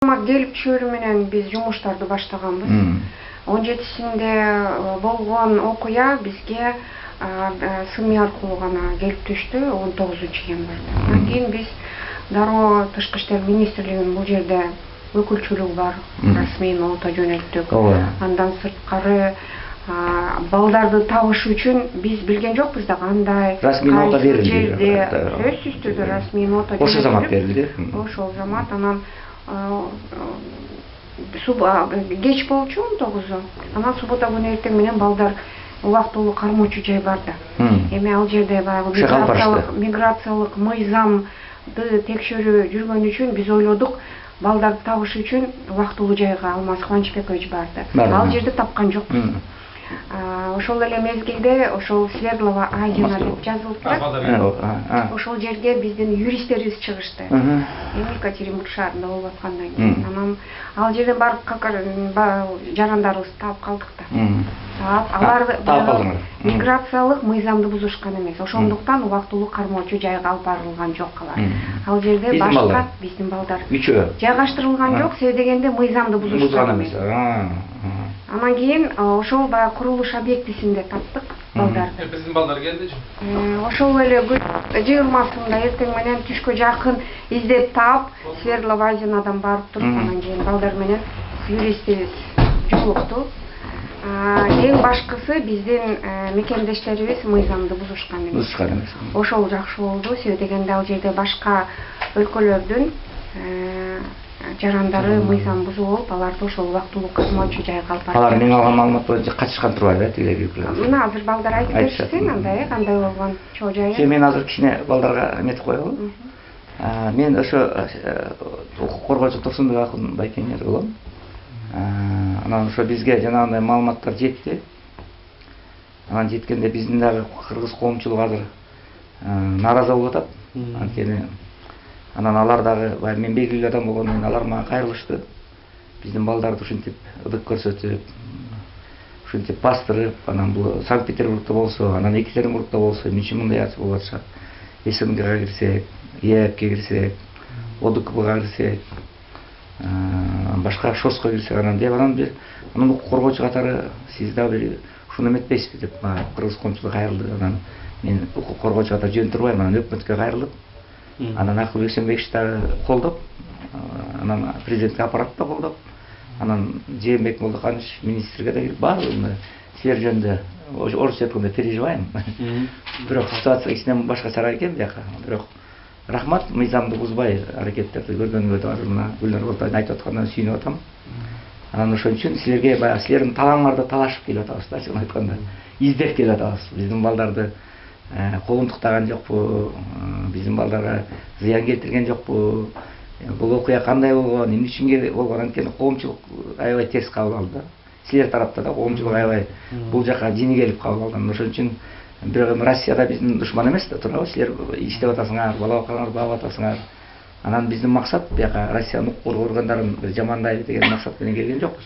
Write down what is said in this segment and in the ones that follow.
Келип түшөрү менен биз жумуштарды баштаганбыз. 17-синде болгон окуя бизге СМИ аркылуу гана келип түштү 19-январда. Андан кийин биз дароо Тышкы иштер министрлигинин бул жерде өкүлчүлүгү бар, расмий нота жөнөттүк. Андан сырткары балдарды табыш үчүн биз билген жокпуз да кандай расмий нота берилди. Сөзсүз түрдө расмий нота ошол замат берилди. Ошол замат анан кеч болчу 19-у. Анан суббота күнү эртең менен балдар убактылуу кармоочу жай бар да. Эми ал жерде баягы миграциялык мыйзамды текшерүү жүргөн үчүн биз ойлодук, балдарды табыш үчүн убактылуу жайга Алмаз Кубанычбекович барды. Ал жерде тапкан жокпуз. Ошол эле мезгилде ошол Свердлова Азина деп жазылып турат. Ошол жерге биздин юристтерибиз чыгышты. Эми Екатеринбург шаарында болуп аткандан кийин. Анан ал жерден барып жарандарыбызды таап калдык да. Алар миграциялык мыйзамды бузушкан эмес. Ошондуктан убактылуу кармоочу жайга алып барылган жок алар. Ал жерде башка биздин балдар жайгаштырылган жок, себеби дегенде мыйзамды бузушкан эмес. Анан кийин ошол баягы курулуш объектисинде таптык балдарды. Биздин балдар келдичи? Ошол эле 20-сында эртең менен түшкө жакын издеп таап, Свердлова Азинадан барып туруп, анан кийин балдар менен юристибиз жолукту. Эң башкысы биздин мекендештерибиз мыйзамды бузушкан эмес. Ошол жакшы болду, себеби дегенде ал жерде башка өлкөлөрдүн жарандары мыйзам бузуп алып, аларды ошол убактылуу кармоочу жайга алып барып. Алар мен алган маалымат боюнча качышкан турбайбы, тигилер өлкөлөр? Мына азыр балдар айтып беришсин, андай кандай болгон чоо жайы. Мен азыр кичине балдарга эметип коелу. Мен ошо укук коргоочу Турсунбек акын байкеңер болом. Анан ошо бизге жанагындай маалыматтар жетти. Анан жеткенде биздин дагы кыргыз коомчулугу азыр нааразы болуп атат. Анткени анан алар дагы баягы мен белгилүү адам болгондон кийин алар мага кайрылышты. Биздин балдарды ушинтип ыдык көрсөтүп, ушинтип бастырып, анан бул Санкт-Петербургда болсо, анан Екатеринбургда болсо, эмне мындай акция болуп атышат. СНГга кирсек, ЕАПке кирсек, ОДКБга кирсек, башка ШОСко кирсек, анан деп анан укук коргоочу катары сиз дагы ушуну эметпейсизби деп кыргыз коомчулугу кайрылды. Анан мен укук коргоочу катары жөн турбайм, анан өкмөткө кайрылып, анан Акыл Бейсенбекович дагы колдоп, анан президентке аппарат да колдоп, анан Жээнбек Молдоканович министрге да кирип баардыгында силер жөнүндө орусча айтканда переживаем. Бирок ситуация кичине башкачараак экен бияка. Бирок рахмат, мыйзамды бузбай аракеттерди көргөнгө да мына Гүлнар Болтоевна айтып аткандан сүйүнүп атам. Анан ошон үчүн силерге баягы силердин талаңыңарды талашып келип атабыз да, чын айтканда. Издеп келип атабыз. Биздин балдарды куугунтуктаган жокпу, биздин балдарга зыян келтирген жокпу, бул окуя кандай болгон, эмне үчүн болгон, анткени коомчулук аябай терс кабыл алды да. Силер тарапта да коомчулук аябай бул жака жини келип кабыл алган. Ошон үчүн бирок Россияда биздин душман эмес да, туурабы? Силер иштеп атасыңар, бала бакаңар, багып атасыңар. Анан биздин максат бияка Россиянын укук коргоо органдарын жамандайлы деген максат менен келген жокпуз.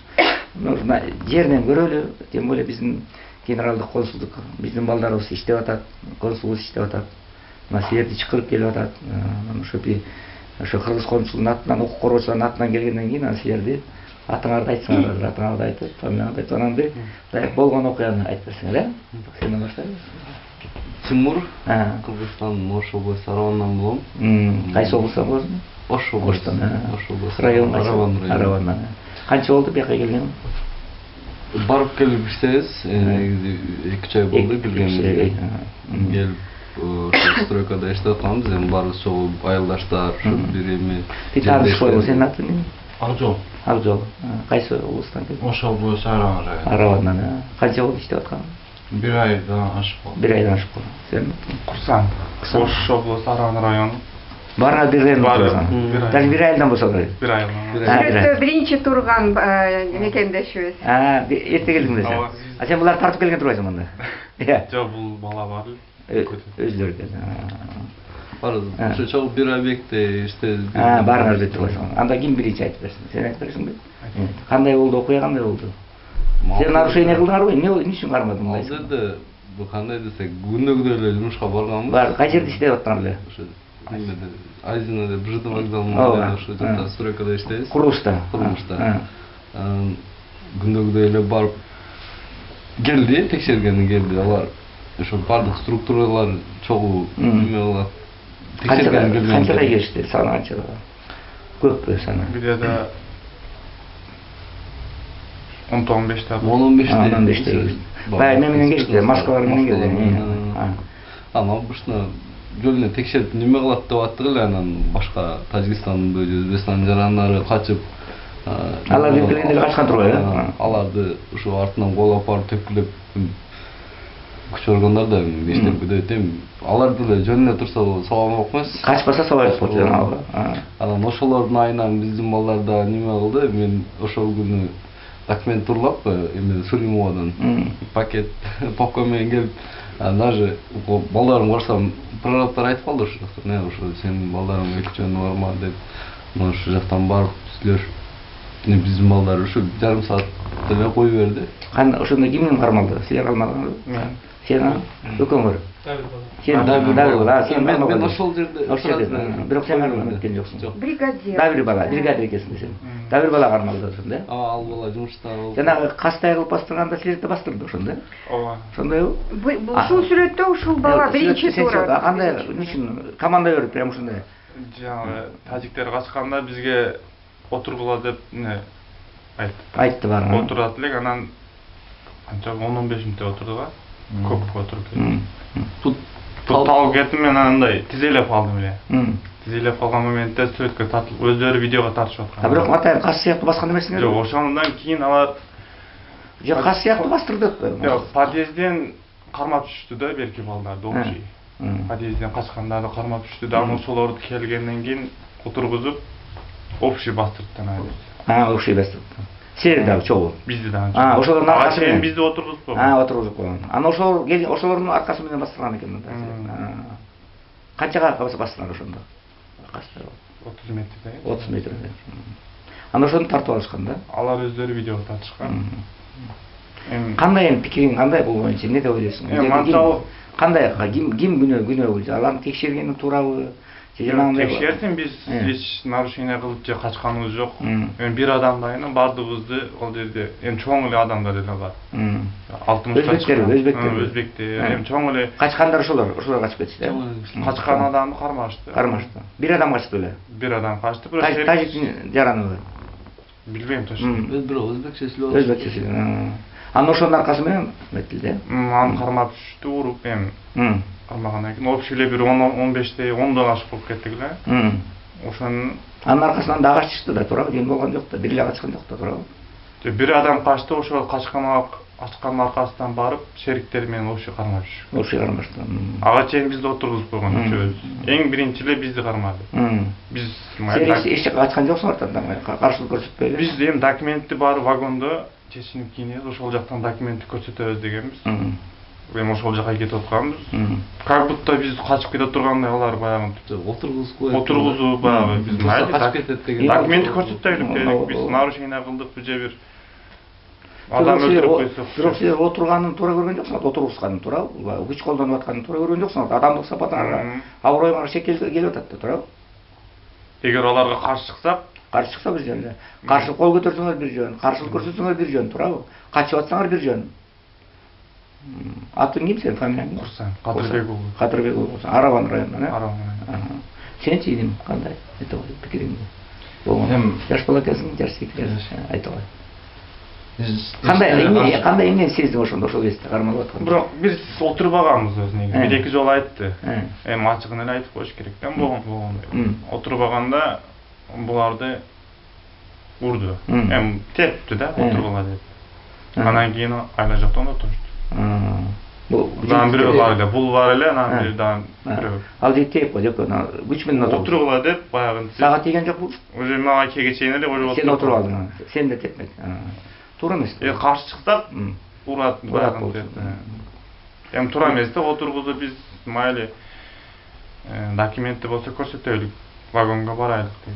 Жеринен көрөлү, тем более биздин генералдык консулдук, биздин балдарыбыз иштеп атат, консулубуз иштеп атат. Мына силерди чакырып келип атат. Ошо кыргыз коомчулугунун атынан, укук коргоочулардын атынан келгенден кийин анан силерди атыңарды айтсаңар, атыңарды айтып, фамилияңарды айтып, анан бир болгон окуяны айтып берсеңер, э? Сенден баштайбыз. Тимур, Кыргызстан Ош облусу Аравандан болом. Кайсы облустан болосуң? Ош облусу. Ош облусу. Район Аравандан. Канча болду бияка келгениң? Барып келип иштебиз, негизи 2 ай болду келгенибизге. Келип стройкада иштеп атканбыз, эми баарыбыз чогулуп айылдаштар, ушу бир эми. Титарышпойбу сенин атың эмне? Акжол. Акжол. Кайсы облустан келдиң? Ош облусу Араван району. Аравандан. Канча болду иштеп атканың? 1 айдан ашып болду. 1 айдан ашып болду. Сен? Курсан. Ош облусу Араван району. Бара бирден турган. Даже 1 айдан болсо керек. 1 айдан. Сүрөттө биринчи турган мекендешибиз. Эрте келдиң да сен. Сен буларды тартып келген турбайсың мында. Жок, бул бала бар. Өзлөрү келди. Ошо чогуу бир объектте иштедик. Баарыңар деп турбайсың. Анда ким биринчи айтып берсин? Сен айтып бересиңби? Кандай болду, окуя кандай болду? Сен нарушение кылдыңарбы? Эмне үчүн кармадың мындай? Бул кандай десек, күндөгүдөй эле жумушка барганбыз. Кай жерде иштеп аттыңар эле? немеде Айзинада БЖТ вокзалында ошо жерде стройкада иштейбиз. Курулушта. Күндөгүдөй эле барып келди, текшергени келди. Алар ошо бардык структуралар чогуу неме кылат. Текшергени келген. Канчага келишти? Саны канчага? Көппү саны? Бирде 10-15 15 Баягы менен келишти, маскалар менен келди. Анан бушуна жолуна текшерип неме кылат деп аттык эле, анан башка Тажикстандын Өзбекстандын жарандары качып алар биркелерде качкан турган, аларды ушу артынан колоп барып тепкилеп күч органдар да иштеп кетет. Алар деле жөнүнө турса сабаган эмес. Качпаса сабак болчу жанагы. Анан ошолордун айынан биздин балдар да неме кылды. Мен ошол күнү документ турлап эме Сулимовадан пакет папка менен келип, даже балдарым карасам прорабтар айтып калды ошо жактан, ошо сенин балдарың эки жөнү барма деп. Ошол жактан барып сүйлөшүп, биздин балдар ушу жарым саат деле кой берди. Ошондо кимдин кармалды? Силер калмадыңбы? Сен өкөңөр. Мен ошол жерде бирок сен кармалып кеткен жоксуң. Бригадир. Да бир бала, бригадир экенсиң сен. Да бир бала кармалды ошондо. Ал бала жумушта болуп. Жанагы кастай кылып бастырганда силер да бастырды ошондо. Ооба. Ошондойбу? Ушул сүрөттө ушул бала биринчи турат. Кандай үчүн команда берип прям ушундай? Жанагы тажиктер качканда бизге отургула деп айтты баары. Отурат элек, анан канча 10-15 мүнөт отурдук а. Көп отуруп келди. Тут тал кетим, мен андай тизелеп калдым эле. Тизелеп калган моментте сүрөткө тартылып, өздөрү видеого тартышып аткан. Бирок атайын кас сыяктуу баскан эмесиңер? Жок, ошондон кийин алар кас сыяктуу бастырды. Жок, подъездден кармап түштү да берки балдарды общий. Подъездден качкандарды кармап түштү да, ошолорду келгенден кийин отургузуп общий бастырды анан. Общий бастырды. Силер дагы чогуу? Бизди дагы. Ошолордун аркасы менен бизди отургузуп койгон. Отургузуп койгон. Анан ошолордун аркасы менен бастырган экен да. Канчага бастырган ошондо? 30 метрде. 30 метрде. Анан ошону тартып алышкан да. Алар өздөрү видеого тартышкан. Кандай пикириң кандай бул боюнча? Эмне деп ойлойсуң? Кандай ким күнөө аларды текшергени туурабы? Текшердим, биз эч нарушение кылып же качканыбыз жок. Бир адам айынан бардыгыбызды ал жерде чоң эле адамдар эле бар. 60 өзбектер, чоң эле качкандар ошолор качып кетишти. Качкан адамды кармашты. Бир адам качты эле. Бир адам качты. Тажиктин жараныбы? Билбейм точно. Бирок өзбекче сүйлөп. Өзбекче сүйлөп. Анан ошонун аркасы менен метилди. Аны кармап түштү, уруп кармагандан кийин общий эле бир 10-15 10дон ашык болуп кеттик эле. Ошонун анын аркасынан да качышты да, туурабы? Жөн болгон жок да, бир эле качкан жок да, туурабы? Бир адам качты, ошол качкандын аркасынан барып шериктери менен общий кармап түшүп. Общий кармашты. Ага чейин бизди отургузуп койгон үчөөбүз. Эң биринчи эле бизди кармады. Биз эч качкан жоксуңар да, каршылык көрсөтпөйбү. Биз эми документти бар вагондо чечинип кийинебиз, ошол жактан документти көрсөтөбүз дегенбиз. Эми ошол жака кетип атканбыз. Как будто биз качып кетип тургандай алар баягы отургузуп баягы биз качып кетет деген документти көрсөтпөйлүк дедик. Биз нарушение кылдыкпы же бир адам өлтүрүп койсок. Бирок силер отурганын туура көргөн жоксуңар, отургузганын туурабы? Күч колдонуп атканын туура көргөн жоксуңар. Адамдык сапатыңарга аброюңарга шек келип атат да, туурабы? Эгер аларга каршы чыкса бир жөн эле. Каршы кол көтөрсөңөр бир жөн, каршылык көрсөтсөңөр бир жөн, туурабы? Качып атсаңар бир жөн. Атың ким сен, фамилияң ким? Курсан, Кадырбек уулу. Кадырбек уулу. Араван районунан, э? Араван. Сенчи иним кандай? Айта кой, пикириңди. Болгон. Жаш бала экенсиң, жаш пикир. Айта кой. Кандай эмнени сездиң ошондо, ошол кезде кармалып атканда? Бирок биз отурбаганбыз өзү негизи. Бир эки жолу айтты. Эми ачыгын эле айтып коюш керек да, болгондой. Отурбаганда буларды урду. Эми тепти да, отургула деп. Анан кийин айла жактан отурушту. Дан бирөө бар эле, бул бар эле, анан бир дан бирөө. Ал жер теп койду, күч менен отургула деп баягы. Сага тийген жокпу? Уже мага кеге чейин эле ошо сен отуруп алдың. Сен да тепмедиң. Туура эмес. Каршы чыксак, урат баягы деп. Эми туура эмес да, отургузуп биз майли документти болсо көрсөтөлүк, вагонго барайлык деп.